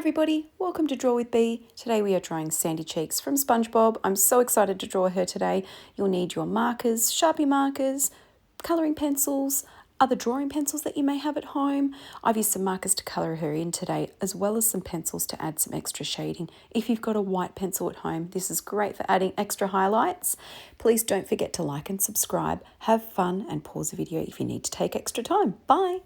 everybody, welcome to Draw with Bee. Today we are drawing Sandy Cheeks from SpongeBob. I'm so excited to draw her today. You'll need your markers, Sharpie markers, colouring pencils, other drawing pencils that you may have at home. I've used some markers to colour her in today, as well as some pencils to add some extra shading. If you've got a white pencil at home, this is great for adding extra highlights. Please don't forget to like and subscribe. Have fun and pause the video if you need to take extra time. Bye.